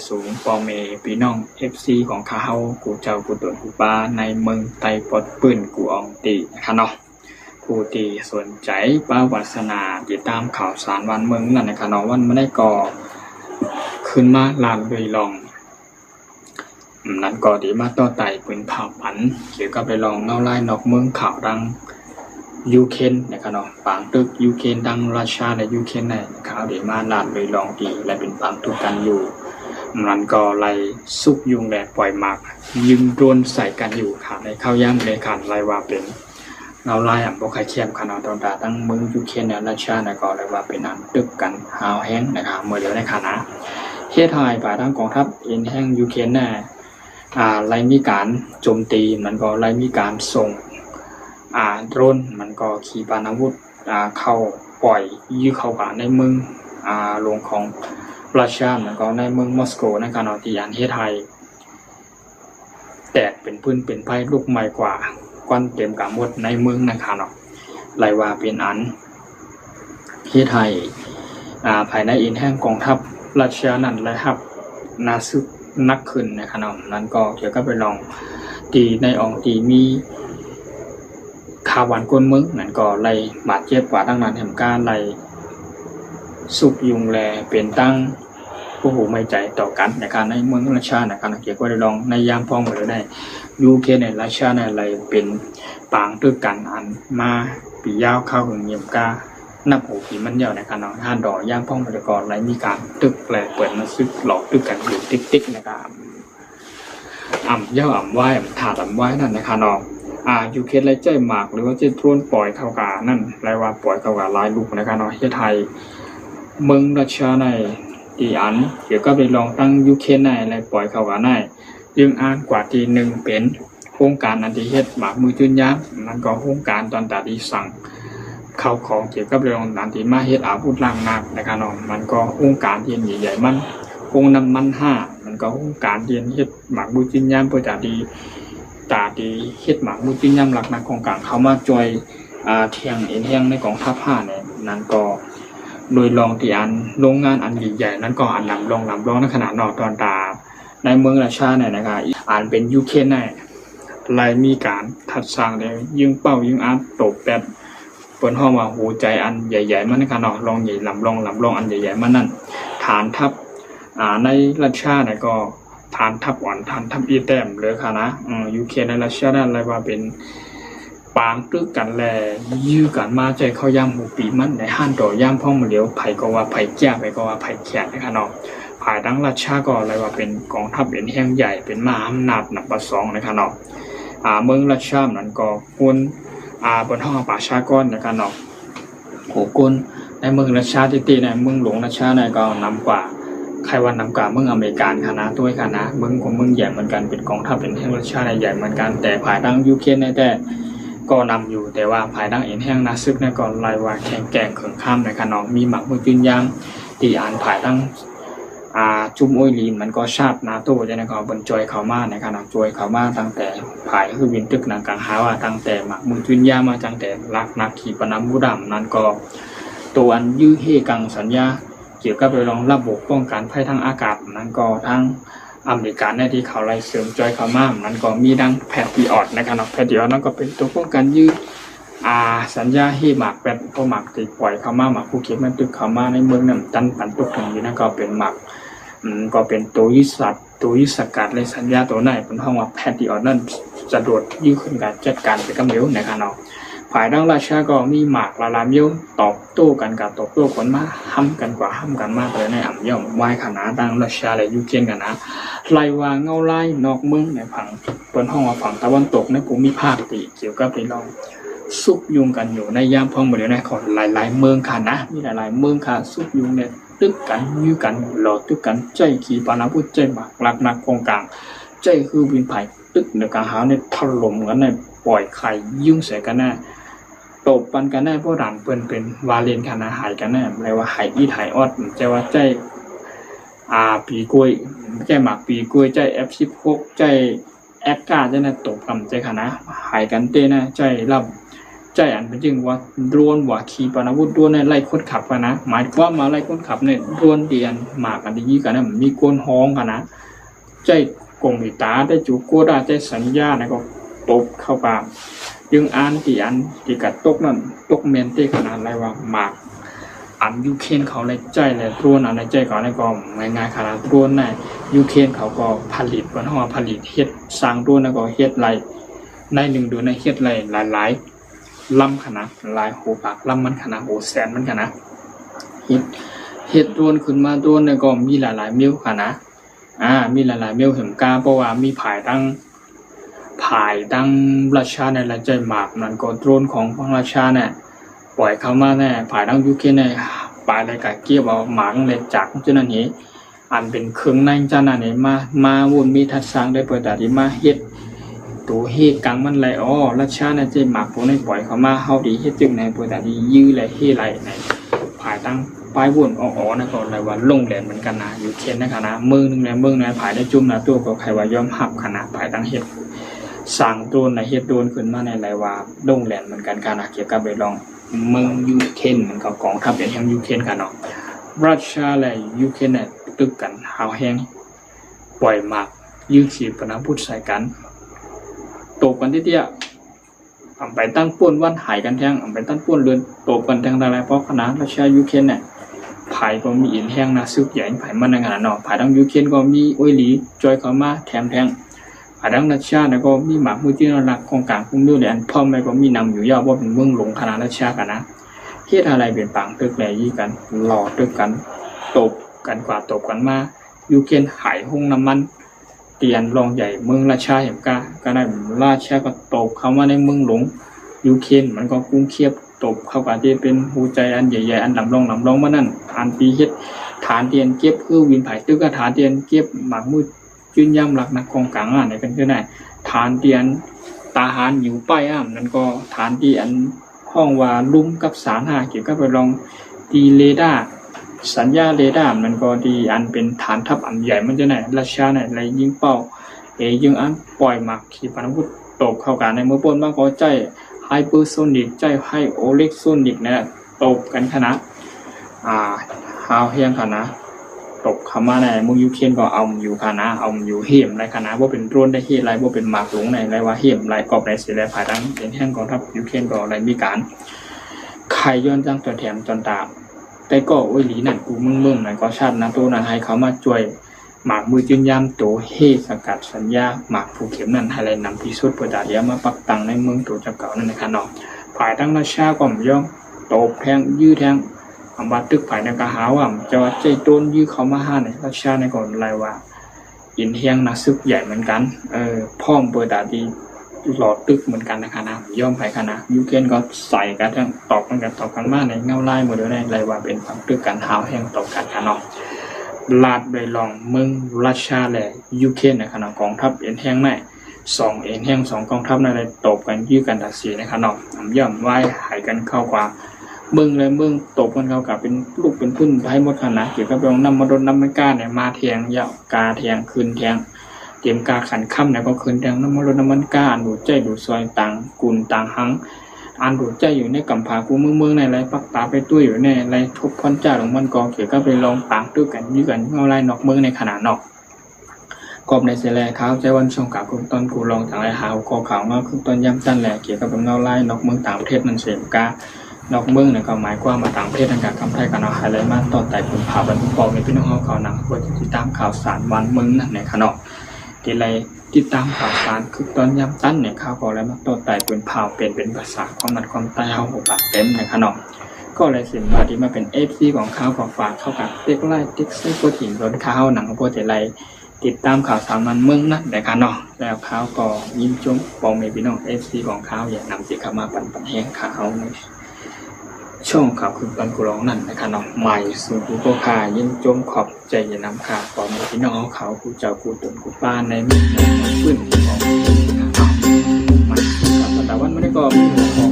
สูงปอเมพี่น้อง FC ของข้าเฮากูเจ้ากูตนกูป้าในเมืองไต้ปอดปืนกูอองตีนะคะเนาะผู้ที่สนใจป้าวาสนาติดตามข่าวสารวันเมืองนั่นนะคะเนาะวันไม่ได้ก่อขึ้นมาลานเลยลองนั้นก็ดีมาต่อไต่ปืนเผาผันเกี่ยวกับไปลองเงาไล่นอกเมืองข่าวดังยูเครนนะครับเนาะปางตึกยูเครนดังราชาในยูเครนในข่าวดีมาลานเลยลองดีและเป็นปางทุกกันอยู่มันก็ไล่ซุกยุงแดดปล่อยหมากยิงโดนใส่กันอยู่ค่ะในข้าวย่ำในขันไล่ว่าเป็นเงาไล่อ่ะพวกใครเข้มขนาดตอนตาตั้งเมืองยูเครนในราชาในก็เลยว่าเป็นอันตึกกันหาวแห้งนะครับเมื่อเดียวในขณะเฮ็ดไทยป่าทั้งกองทัพเอ็นแห้งยูเครนน่ะไล่มีการโจมตีมันก็ไล่มีการส่งโดรนมันก็ขี่ปานาวุธเข้าปล่อยยื้อเข้าป่าในเมืองหลวงของรัสเซียมันก็ในเมืองมอสโกในการที่อันเฮ็ดไทยแตกเป็นพื้นเป็นไฟลุกใหม่กว่าควันเต็มกาหมดในเมืองนะครับเนาะไล่ว่าเป็นอันเฮ็ดไทยภายในอินแห้งกองทัพรัสเซียนั่นและครับนาซึกนักขึ้นนะครับเนาะนั้นก็เกี่ยวกับไปลองตีในองตีมีข่าวหวานก้นมึงนั่นก็ไล่บาดเจ็บกว่าตั้งนานแห่งการไล่สุกยุงแลเป็นตั้งผู้หูไม่ใจต่อกันในการในเมืองราชาในการเกี่ยวกับไปลองในยามพ้องหรือได้ยูเคในราชาในอะไรเป็นปางตึกกันอันมาปียาวเข้าถึงเยี่ยมกานับหูผีมันเยอะในการนอนห้าดอกย่างพ้องบริกรไรมีการตึกแหลเปิดมาซึกหลอกตึกกันอยู่ติ๊กๆนะครับเย่าไหว้ถาดไหว้นั่นนะคะน้องยูเครนไรใจหมากหรือว่าจะทวนปล่อยเข้ากานั่นไรว่าปล่อยเข้ากาลายลูกนะคะน้องที่ไทยเมืองรัสเซียในตีอันเกี่ยวกับไปลองตั้งยูเครนในไรปล่อยเข้ากาในยึงอ่านกว่าทีหนึ่งเป็นโครงการอันที่เฮ็ดหมากมือจุนยักษ์นั่นก็โครงการตอนตาดีสั่งเข้าของเกี่ยวกับเรื่องอันที่มาเฮ็ดอาวุธล่างนักนะคะน้องมันก็โครงการที่ใหญ่ๆมันโครงน้ำมัน5มันก็โครงการที่เฮ็ดหมากมือจุนยักษ์เพื่อจะดีตาดีเฮ็ดหมากมุจิย่ำหลักนักของกลางเขามาจอยเทียงเอ็นเทียงในกองทัพผ้าเนี่ยนั้นก็โดยลองที่อันโรงงานอันใหญ่ๆนั้นก็อันลำลองในขณะนอกตอนตาในเมืองราชาเนี่ยนะครับอ่านเป็นยูเครนเนี่ยไล่มีการทัดสร้างเลยยิงเป้ายิงอาร์ตบแบบเปิดห้องว่าหัวใจอันใหญ่ๆมันในขณะลองใหญ่ลำลองอันใหญ่ๆมันนั่นฐานทัพในราชาเนี่ยก็ฐานทัพอ่อนฐานทัพอีแต้มเลยค่ะนะยูเครนในรัสเซียนั่นอะไรว่าเป็นปางตึกกันแลยื้อกันมาใจเข้าย่ำหูปีมันในห้านต่อย่ำพ่องมาเลี้ยวไผ่ก็ว่าไผ่แก่ไผ่ก็ว่าไผ่แขนนะคะเนาะภายดังรัสเซียก็อะไรว่าเป็นกองทัพเป็นแห่งใหญ่เป็นมหาอำนาจนับประสองนะคะเนาะเมืองรัสเซียนั้นก็คนบนห้องป่าชาก้อนนะคะเนาะโหกุนในเมืองรัสเซียที่ในเมืองหลวงรัสเซียในก็นำกว่าใครวันนำกาเมืองอเมริกันคณะด้วยคณะเมืองของเมืองใหญ่เหมือนกันเป็นกองทัพเป็นแห่งรัสเซียใหญ่เหมือนกันแต่ภายดังยูเครนในแต่ก็นำอยู่แต่ว่าภายดังเอ็นแห่งนาซึกในก่อนไล่ว่าแข่งแก่งเขิงข้ามในขนมมีหมักมือจุนยางตีอ่านภายดังจุ่มโอยลีนมันก็ชาบนาโต้จะในก็บนจอยเขามาในขณะจอยเขามาตั้งแต่ภายคือวินตึกหนังกลางหาว่าตั้งแต่หมักมือจุนยางมาตั้งแต่ลักนักขี่ปนำบุดำนั้นก็ตัวอันยื้อเฮกังสัญญาเกี่ยวกับเรื่องระบบป้องกันภัยทางอากาศนั้นก็ทั้งอเมริกันในที่เขาไล่เสริมจอยเขามานั้นก็มีดังแพทริออตนะครับแพทริออตนั้นก็เป็นตัวป้องกันยืดสัญญาให้หมากแปดพอหมากตีปล่อยเขามาหมากผู้เขียนมันตึกเขามาในเมืองนั่นตันปันตุกถึงอยู่นั่นก็เป็นหมากก็เป็นตัวยิสัตตัวยิสกัดในสัญญาตัวไหนเป็นห้องว่าแพทริออตนั่นจะโดดยืดขึ้นการจัดการไปกับเลี้ยวนะครับฝ่ายดังราชาก็มีหมากละลามเยี่ยวตอบโต้กันกับตอบโต้คนมาห้ำกันกว่าห้ำกันมากเลยในอ่ำย่อมวายขนาดดังราชาและยูเครนกันนะไล่วางเงาไล่นอกเมืองในฝั่งบนห้องฝั่งตะวันตกในภูมิภาคตีเกี่ยวกับไปลองซุกยุงกันอยู่ในย่ามพ้องบริเวณของหลายๆเมืองค่ะนะมีหลายๆเมืองค่ะซุกยุงเนี่ยตึกกันยื้อกันหลอดตึกกันใจขี่ปานาพุทธใจหมากหลักนักกองกลางใจคือวินไผ่ตึกในกลางหาในถล่มกันในปล่อยไข่ยุ่งใส่กันแน่ตบปันกันแน่พวกด่านเป็นวาเลนคณะหายกันแน่อะไรว่าหายอีหายออดใจว่าใจปีกล้วยใจหมากปีกล้วยใจF16ใจแอดการ์ใจน่ะตบกำใจคณะหายกันเต้น่ะใจรับ ใจอันเป็นจึงว่าโดรนว่าขี่ปนาวุธโดรนในไล่คนขับกันนะหมายว่ามาไล่คนขับเนี่ยโดรนเดียนหมากกันดีกันนะมีกวนห้องกันนะใจกงตาได้จูโกได้ใจสัญญาเนี่ยก็ตบเข้าปากยังอันที่กัดตกนั่นตกเมนเต้ขนาดไรว่าหมากอันยูเคนเขาเลยใจเลยโดรนอันในใจเขาเลยก็ง่ายๆขนาดโดรนในยูเคนเขาก็ผลิตวันห้องผลิตเฮ็ดสร้างโดรนแล้วก็เฮ็ดไรใน1 เดือนในเฮ็ดไรหลายลำขนาดลายโหปากลำมันขนาดโหแสนมันขนาดเฮ็ดโดรนขึ้นมาโดรนเนี่ยก็มีหลายมิลขนาดมีหลายมิลเห็นกาเพราะว่ามีผายตั้งราชาในละใจหมากนั่นก็โดรนของพระราชาเนี่ยปล่อยเข้ามาแน่ผายตั้งยูเคในปลายเลยกับเกี่ยวเอาหมากเลยจากเจ้าหน้าที่อันเป็นเครื่องในเจ้าหน้าที่มาวนมีทัดสร้างได้เปิดแต่ที่มาเฮ็ดตัวเฮ็ดกังมันเลยราชาในใจหมากพวกนี้ปล่อยเข้ามาเฮาดีเฮ็ดจึงในเปิดแต่ที่ยื้อเลยเฮ็ดไรในผายตั้งปลายวนนะก็เลยว่าลงแหลมเหมือนกันนะอยู่เคนนะคณะมือนึงในผายได้จุ่มนะตัวก็ใครว่ายอมหับขนาดผายตั้งเฮ็ดสั่งโดนในเฮ็ดโดนขึ้นมาในไรว่าลงแหลมเหมือนกันขนาดเกี่ยวกับไปลองเมืองยูเคนเหมือนกับกองทัพเป็นแห่งยูเคนกันเนาะรัสเซียและยูเคนเนี่ยตึกกันหาวแห้งปล่อยหมากยื้อขีปนาวุธใส่กันตบกันที่เตี้ยไปตั้งป้วนวันหายกันแทงไปตั้งป้วนเรือนตบกันแทงอะไรเพราะคณะรัสเซียยูเคนเนี่ยผายก็มีอินแห้งนะซึกใหญ่ผายมันในขนาดเนาะผายทั้งยูเคนก็มีโอหลีจอยเข้ามาแถมแทงผายทั้งรัสเซียเนี่ยก็มีหมากมือที่น่ารักของกลางคุ้มด้วยแหลนพ่อแม่ก็มีนำอยู่ยาวว่าเป็นเมืองหลงคณะรัสเซียกันนะเฮ็ดอะไรเป็นปังตึกแหล่ยี่กันหล่อตึกกันตบกันกว่าตบกันมายูเคนหายห้องน้ำมันเตียนรองใหญ่เมืองราชาเห็นก็ได้ราชาก็ตบเข้ามาในเมืองหลงยูเคนมันก็กุ้งเคียบตบเข้ากับที่เป็นหูใจอันใหญ่ๆอันลำลองมานั่นฐานปีเฮ็ดฐานเตียนเก็บวินไผ่ตึกก็ฐานเตียนเก็บหมากมืดจืนย่ำหลักนักกองกลางไหนกันก็ได้ฐานเตียนตาหารอยู่ป้ายนั่นก็ฐานที่อันห้องว่าลุ่มกับสารเกี่ยวกับไปลองตีเรดาร์สัญญาเรดาร์มันก็ดีอันเป็นฐานทัพอันใหญ่มันจะไหนราชาไหนอะไรยิงเป้ายิงอันปล่อยหมักขีปนาวุธตกเข้ากันในมือปนมากก็ใจไฮเปอร์โซนิกใจไฮโอเล็กโซนิกเนี่ยตกกันขนาดฮาวเฮียงขนาดตกเข้ามาในมือยูเคนก็เอาอยู่ขนาดเอาอยู่เหี่ยมไรขนาดว่าเป็นโดรนได้เฮียไรว่าเป็นหมากหลงในไรว่าเหี่ยมไรกอบไรเสียไรผ่าทั้งเป็นแห่งกองทัพยูเคนก็ไรมีการไข่ย้อนจังตัวแถมจนตาแต่ก็โอ้ยหลีนั่นกูมึงนั่นก็ชาตินะตัวนั้นให้เขามาช่วยหมากมือจืนยามตัวเฮสกัดสัญญาหมากผูกเข็มนั่นให้ไรนำพิสุทธิ์ประดาเดียมาปักตังในเมืองตัวจักเก่านั่นนะครับเนาะฝ่ายตั้งราชาก็มย่อมตบแทงยื้อแทงบาดตึกฝ่ายในกะหาว่าจะว่าใจต้นยื้อเขามาห้าในราชาในก่อนไรว่าอินเฮียงนะซึกใหญ่เหมือนกันพ่อมเปิดดาดีหลอดตึกเหมือนกันนะคะนะย่อมไปค่ะนะยูเคนก็ใส่กันทั้งตอบกันมากในเงาไล่หมดเลยในไรว่าเป็นฝั่งตึกกันหาวแห้งตอบกันค่ะเนาะลาดใบลองเมืองราชาและยูเคนนะคะเนาะกองทัพเอ็นแห้งใน2 เอ็นแห้ง2กองทัพในไรตบกันยื้อกันตัดสีนะคะเนาะย่อมไว้หายกันเข้ากว่าเมืองตบกันเข้ากับเป็นลูกเป็นพื้นให้หมดขนาดเกี่ยวกับเรื่องน้ำมาโดนน้ำมันก้าเนี่ยมาเทียงยาวกาเทียงคืนเทียงเตรียมกาขันค่ำเนี่ยก็คืนแดงน้ำมันก้าอันดูใจดูซอยต่างกุลต่างหังอันดูใจอยู่ในกำพากูเมืองในไรปักตาไปตู้อยู่ในไรทุบพันจ่าหลงมันกองเกี่ยวกับไปลองปางตื้อกันยื้อกันเอาไรนอกเมืองในขนาดนอกกอบในเสลขาวใจวันชงกับคุณตอนกูลองต่างไรหาวกอขาวเงาคือตอนย้ำตั้นแหละเกี่ยวกับเงาไล่นอกเมืองต่างประเทศมันเสียกานอกเมืองเนี่ยก็หมายความมาต่างประเทศทางการคำไทยกันเอาไฮไลท์มาต่อแต่คุณผ่าบรรทุกบอกในพี่น้องเขาหนังเพื่อติดตามข่าวสารวันเมืองนั่นในขนมที่ไรติดตามข่าวสารคือตอนย้ำตั้นเนี่ยข่าวก็อะไรมาต่อแต่เป็นผ่าเป็นภาษาความมันความใต้เขาปากเต็มในขนมก็เลยสินมาที่มาเป็นFCของข่าวของฝากเข้ากับเด็กไล่เด็กไส้โปรตีนล้นข้าวหนังโปรตีนไรติดตามข่าวสารมันเมืองนั่นในขนมแล้วข่าวก็ยิ้มจุ้มบอกในพี่น้องFCของข่าวอย่านำสิเข้ามาปั่นแห้งข่าวช่องข่าวคือตอนกูร้องนั่นนะคะเนาะใหม่สู่กูก็พายิ่งจมขอบใจอย่านำข่าวต่อมาพี่น้องเขากูเจ้ากูตนกูป้าในมือปืนของมันสู่กับตะวันไม่ได้ก็มีหัวของ